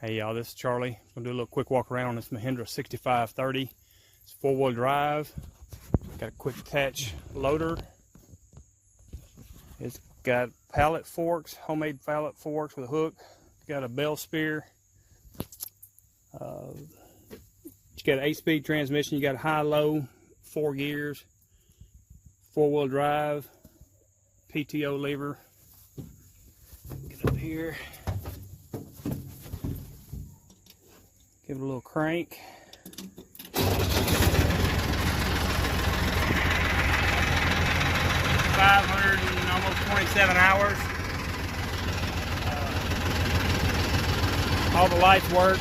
Hey y'all, this is Charlie. I'm gonna do a little quick walk around on this Mahindra 6530. It's 4-wheel drive. Got a quick attach loader. It's got pallet forks, homemade pallet forks with a hook. It's got a bale spear. You got an 8-speed transmission. You got high-low, 4 gears, 4-wheel drive, PTO lever. Get up here. Give it a little crank. Almost 27 hours. All the lights work.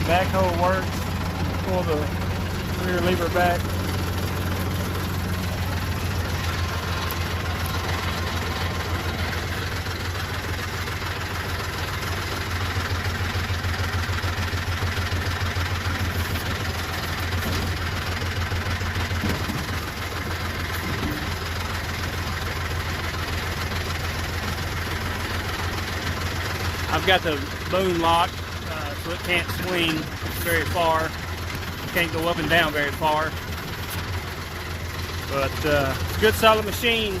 Backhoe works. Pull the rear lever back. I've got the boom lock. So it can't swing very far. It can't go up and down very far. But it's a good solid machine.